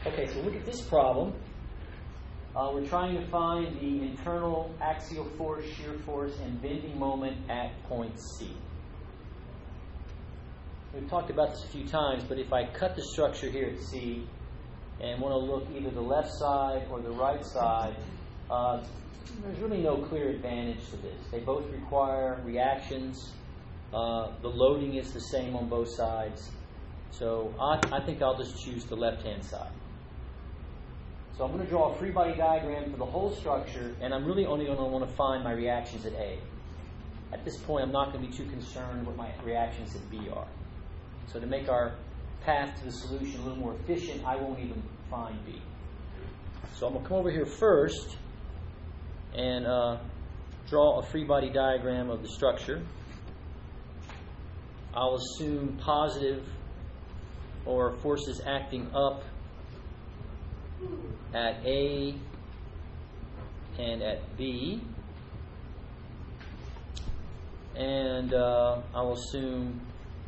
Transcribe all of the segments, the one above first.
Okay, so look at this problem. We're trying to find the internal axial force, shear force, and bending moment at point C. We've talked about this a few times, but if I cut the structure here at C and want to look either the left side or the right side, there's really no clear advantage to this. They both require reactions. The loading is the same on both sides. So I think I'll just choose the left-hand side. So I'm going to draw a free body diagram for the whole structure, and I'm really only going to want to find my reactions at A. At this point, I'm not going to be too concerned what my reactions at B are. So to make our path to the solution a little more efficient, I won't even find B. So I'm going to come over here first and draw a free body diagram of the structure. I'll assume positive or forces acting up at A and at B, and I'll assume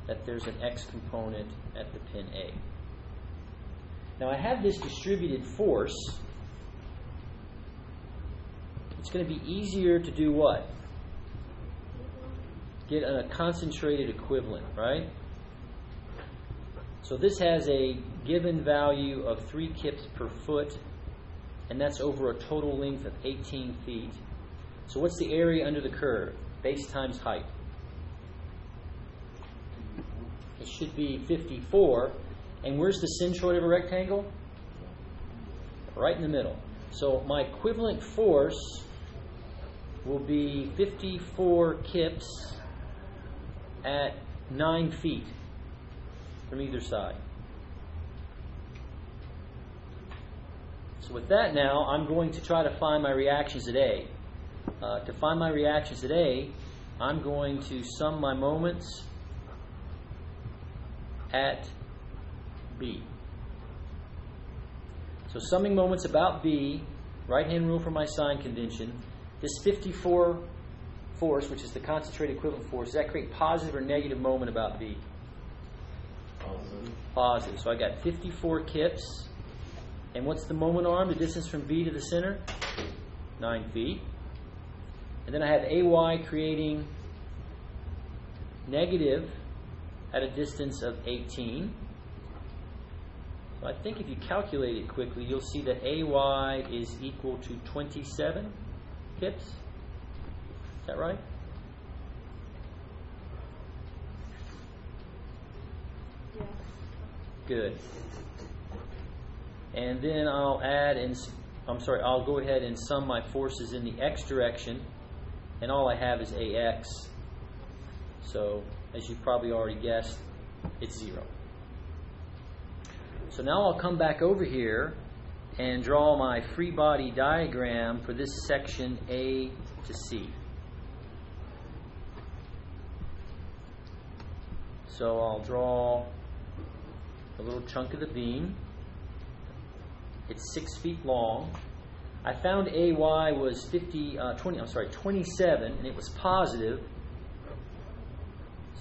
that there's an X component at the pin A. Now I have this distributed force. It's going to be easier to do what? Get a concentrated equivalent, right? So this has a given value of 3 kips per foot, and that's over a total length of 18 feet. So what's the area under the curve? Base times height. It should be 54. And where's the centroid of a rectangle? Right in the middle. So my equivalent force will be 54 kips at 9 feet from either side. So with that now, I'm going to try to find my reactions at A. To find my reactions at A, I'm going to sum my moments at B. So summing moments about B, right-hand rule for my sign convention, this 54 force, which is the concentrated equivalent force, does that create positive or negative moment about B? Positive. So I got 54 kips. And what's the moment arm, the distance from B to the center? 9 feet. And then I have AY creating negative at a distance of 18. So I think if you calculate it quickly, you'll see that AY is equal to 27 kips. Is that right? Yeah. Good. And then I'll I'll go ahead and sum my forces in the X direction, and all I have is AX. So, as you've probably already guessed, it's 0. So now I'll come back over here and draw my free body diagram for this section A to C. So I'll draw a little chunk of the beam. It's 6 feet long. I found AY was 27, and it was positive.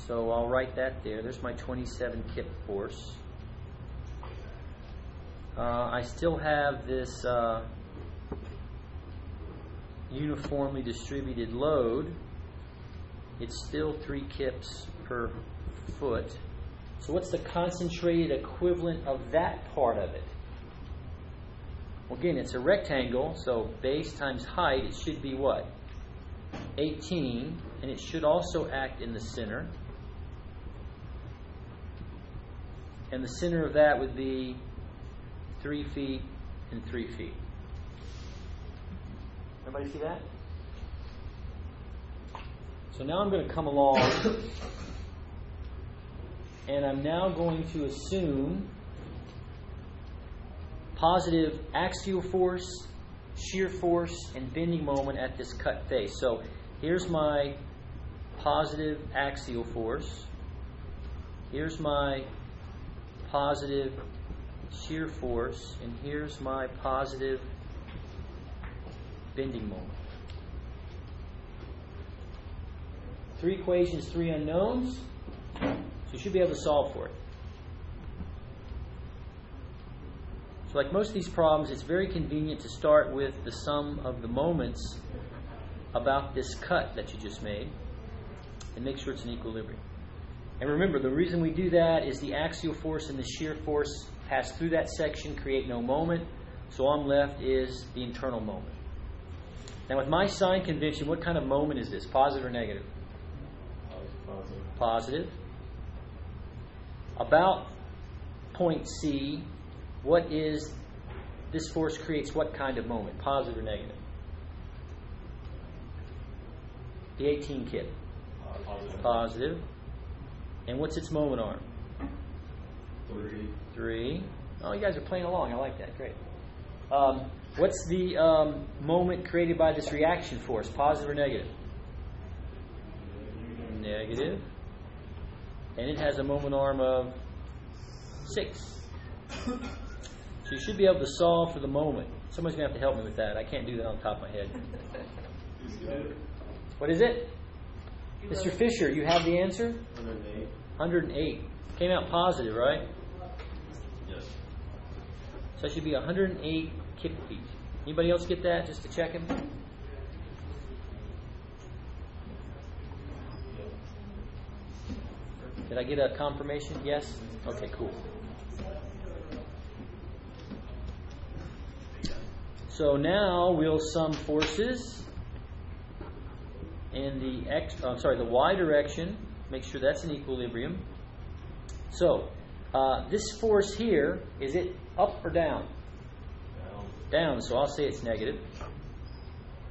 So I'll write that there. There's my 27 kip force. I still have this uniformly distributed load. It's still 3 kips per foot. So what's the concentrated equivalent of that part of it? Well, again, it's a rectangle, so base times height, it should be what? 18, and it should also act in the center. And the center of that would be 3 feet and 3 feet. Everybody see that? So now I'm going to come along, and I'm now going to assume positive axial force, shear force, and bending moment at this cut face. So here's my positive axial force. Here's my positive shear force, and here's my positive bending moment. 3 equations, 3 unknowns. So you should be able to solve for it. So So like most of these problems, it's very convenient to start with the sum of the moments about this cut that you just made and make sure it's in equilibrium. And remember, the reason we do that is the axial force and the shear force pass through that section, create no moment. So all I'm left is the internal moment. Now with my sign convention, what kind of moment is this? Positive or negative? Positive. Positive. About point C, what is this force creates what kind of moment? Positive or negative? The 18 kip. Positive. Positive. And what's its moment arm? 3. Oh, you guys are playing along. I like that. Great. What's the moment created by this reaction force? Positive or negative? Negative. And it has a moment arm of 6. So you should be able to solve for the moment. Somebody's going to have to help me with that. I can't do that on the top of my head. What is it? Mr. Fisher, you have the answer? 108. 108. Came out positive, right? Yes. So it should be 108 kip feet. Anybody else get that, just to check him? Did I get a confirmation? Yes? Okay, cool. So now we'll sum forces in the y direction. Make sure that's in equilibrium. So this force here, is it up or down? Down, so I'll say it's negative.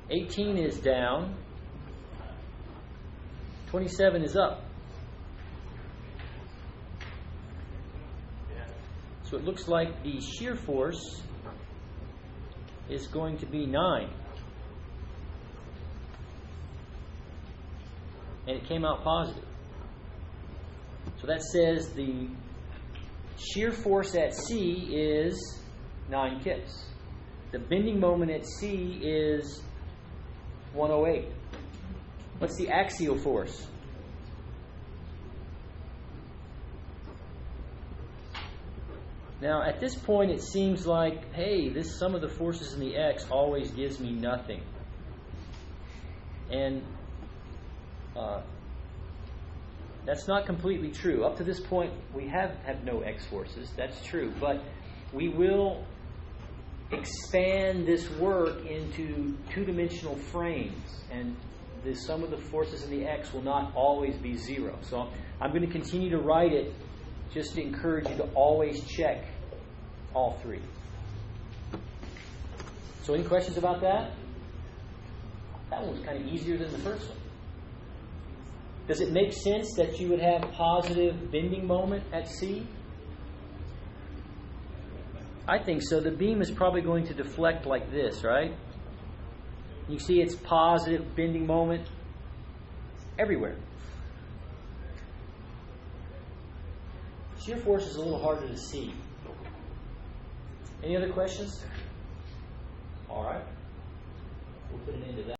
18 is down. 27 is up. So it looks like the shear force is going to be 9. And it came out positive. So that says the shear force at C is 9 kips. The bending moment at C is 108. What's the axial force? Now, at this point, it seems like, hey, this sum of the forces in the x always gives me nothing. And that's not completely true. Up to this point, we have no x forces. That's true. But we will expand this work into two-dimensional frames. And the sum of the forces in the x will not always be 0. So I'm going to continue to write it just to encourage you to always check all 3. So any questions about that? That one was kind of easier than the first one. Does it make sense that you would have positive bending moment at C? I think so. The beam is probably going to deflect like this, right? You see its positive bending moment everywhere. Shear force is a little harder to see. Any other questions? All right. We'll put an end to that.